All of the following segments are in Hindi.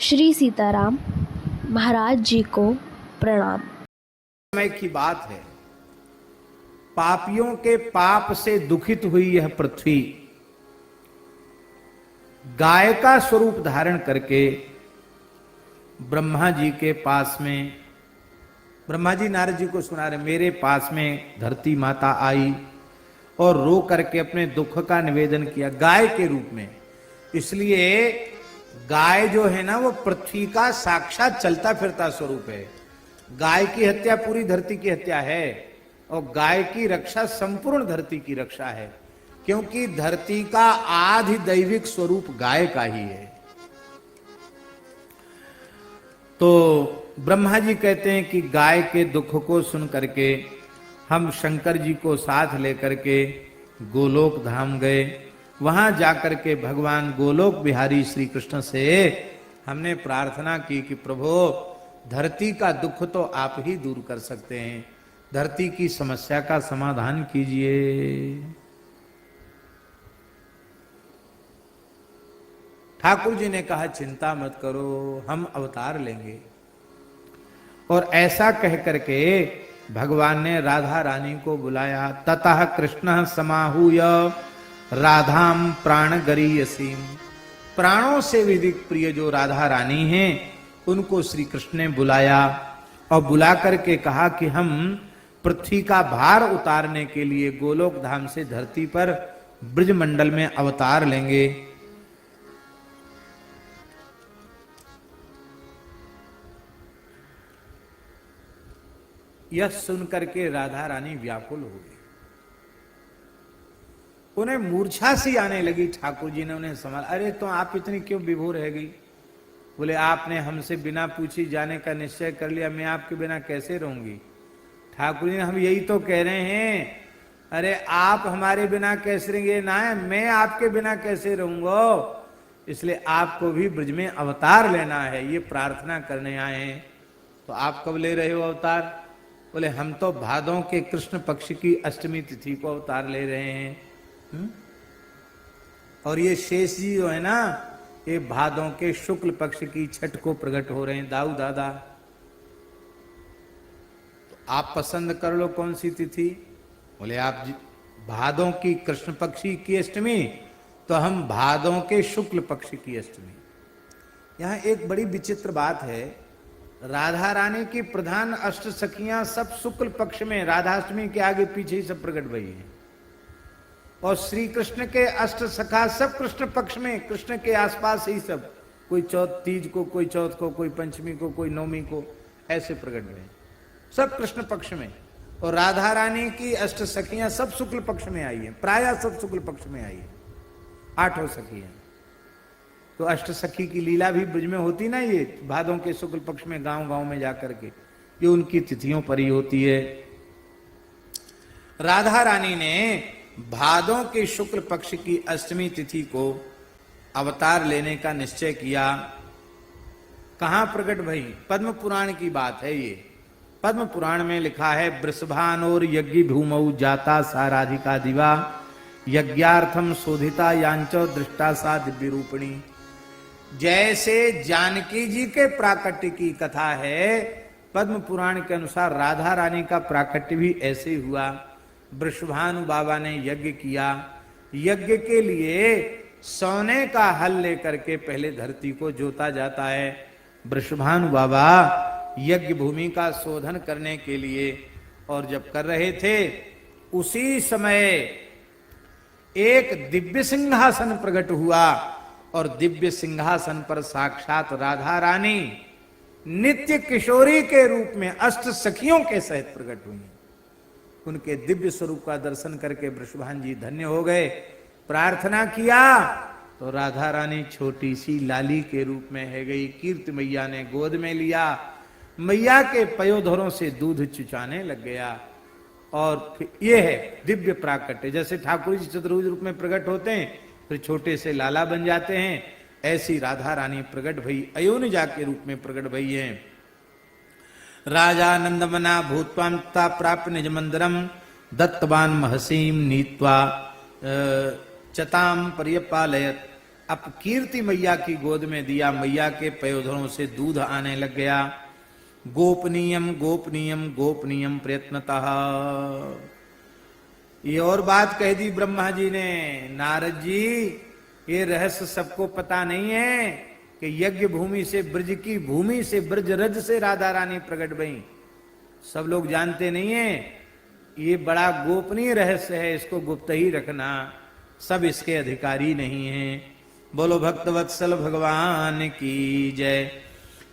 श्री सीताराम महाराज जी को प्रणाम। समय की बात है, पापियों के पाप से दुखित हुई यह पृथ्वी गाय का स्वरूप धारण करके ब्रह्मा जी के पास में, ब्रह्मा जी नारद जी को सुना रहे, मेरे पास में धरती माता आई और रो करके अपने दुख का निवेदन किया गाय के रूप में। इसलिए गाय जो है ना, वो पृथ्वी का साक्षात चलता फिरता स्वरूप है। गाय की हत्या पूरी धरती की हत्या है और गाय की रक्षा संपूर्ण धरती की रक्षा है, क्योंकि धरती का आधि दैविक स्वरूप गाय का ही है। तो ब्रह्मा जी कहते हैं कि गाय के दुख को सुन करके हम शंकर जी को साथ लेकर के गोलोक धाम गए। वहां जाकर के भगवान गोलोक बिहारी श्री कृष्ण से हमने प्रार्थना की कि प्रभु, धरती का दुख तो आप ही दूर कर सकते हैं, धरती की समस्या का समाधान कीजिए। ठाकुर जी ने कहा चिंता मत करो, हम अवतार लेंगे। और ऐसा कह करके भगवान ने राधा रानी को बुलाया। ततः कृष्ण समाहूय राधाम प्राण गरीयसीम। प्राणों से विधिक प्रिय जो राधा रानी हैं, उनको श्री कृष्ण ने बुलाया और बुला करके कहा कि हम पृथ्वी का भार उतारने के लिए गोलोक धाम से धरती पर ब्रजमंडल में अवतार लेंगे। यह सुनकर के राधा रानी व्याकुल हो गई, उन्हें मूर्छा सी आने लगी। ठाकुर जी ने उन्हें संभाला, अरे तो आप इतनी क्यों विभोर रह गई? बोले आपने हमसे बिना पूछी जाने का निश्चय कर लिया, मैं आपके बिना कैसे रहूंगी? ठाकुर जी ने, हम यही तो कह रहे हैं, अरे आप हमारे बिना कैसे रहेंगे? ना मैं आपके बिना कैसे रहूंगा, इसलिए आपको भी ब्रज में अवतार लेना है, ये प्रार्थना करने आए हैं। तो आप कब ले रहे हो अवतार? बोले हम तो भादों के कृष्ण पक्ष की अष्टमी तिथि को अवतार ले रहे हैं। और ये शेष जी जो है ना, ये भादों के शुक्ल पक्ष की छठ को प्रकट हो रहे हैं। दाऊ दादा, तो आप पसंद कर लो कौन सी तिथि? बोले आप भादों की कृष्ण पक्षी की अष्टमी, तो हम भादों के शुक्ल पक्ष की अष्टमी। यहां एक बड़ी विचित्र बात है, राधा रानी की प्रधान अष्ट सखियां सब शुक्ल पक्ष में, राधाष्टमी के आगे पीछे ही सब प्रकट भई हैं, और श्री कृष्ण के अष्ट सखा सब कृष्ण पक्ष में, कृष्ण के आसपास ही सब, कोई चौथ तीज को, कोई चौथ को, कोई पंचमी को, कोई नवमी को, ऐसे प्रकट हुए सब कृष्ण पक्ष में। और राधा रानी की अष्ट सखियां सब शुक्ल पक्ष में आई हैं, प्रायः सब शुक्ल पक्ष में आई है, 8 सखियां। तो अष्ट सखी की लीला भी ब्रज में होती ना, ये भादों के शुक्ल पक्ष में गांव गांव में जाकर के, ये उनकी तिथियों पर ही होती है। राधा रानी ने भादों के शुक्ल पक्ष की अष्टमी तिथि को अवतार लेने का निश्चय किया। कहां प्रकट भई? पद्म पुराण की बात है ये। पद्म पुराण में लिखा है, वृषभानोर यज्ञ भूमौ जाता सा राधिका दिवा, यज्ञार्थम शोधिता यांचो दृष्टा सा दिव्य रूपिणी। जैसे जानकी जी के प्राकट्य की कथा है, पद्म पुराण के अनुसार राधा रानी का प्राकट्य भी ऐसे ही हुआ। वृषभानु बाबा ने यज्ञ किया। यज्ञ के लिए सोने का हल लेकर के पहले धरती को जोता जाता है। वृषभानु बाबा यज्ञ भूमि का शोधन करने के लिए, और जब कर रहे थे उसी समय एक दिव्य सिंहासन प्रकट हुआ, और दिव्य सिंहासन पर साक्षात राधा रानी नित्य किशोरी के रूप में अष्ट सखियों के सहित प्रकट हुई। उनके दिव्य स्वरूप का दर्शन करके वृषभान जी धन्य हो गए। प्रार्थना किया तो राधा रानी छोटी सी लाली के रूप में है गई। कीर्ति मैया ने गोद में लिया, मैया के पयोधरों से दूध चुचाने लग गया। और ये है दिव्य प्राकट्य। जैसे ठाकुर जी चतुर्भुज रूप में प्रकट होते हैं, फिर छोटे से लाला बन जाते हैं, ऐसी राधा रानी प्रकट भई, अयोनिजा के रूप में प्रकट भई है। राजा नंदमना भूत्वां प्राप्य निज मंदिरम दत्तवान महसीम नीत्वा चताम पर्यपालयत अपकीर्ति मैया की गोद में दिया, मैया के पयोधरों से दूध आने लग गया। गोपनीयम गोपनीयम गोपनीयम प्रयत्नतः। ये और बात कह दी ब्रह्मा जी ने, नारद जी ये रहस्य सबको पता नहीं है कि यज्ञ भूमि से ब्रज की भूमि से ब्रज रज से राधा रानी प्रकट भई, सब लोग जानते नहीं है। ये बड़ा गोपनीय रहस्य है, इसको गुप्त ही रखना, सब इसके अधिकारी नहीं हैं। बोलो भक्तवत्सल भगवान की जय।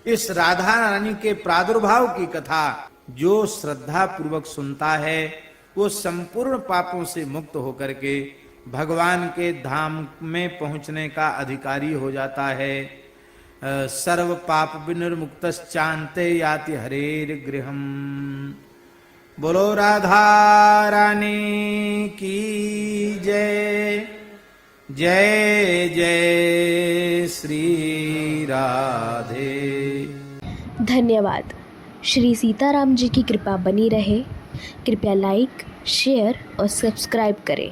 इस राधा रानी के प्रादुर्भाव की कथा जो श्रद्धा पूर्वक सुनता है वो संपूर्ण पापों से मुक्त होकर के भगवान के धाम में पहुंचने का अधिकारी हो जाता है। सर्व पाप विनिर्मुक्तश्चान्ते याति हरेर गृहम। बोलो राधा रानी की जय। जय जय श्री राधे। धन्यवाद। श्री सीताराम जी की कृपा बनी रहे। कृपया लाइक, शेयर और सब्सक्राइब करें।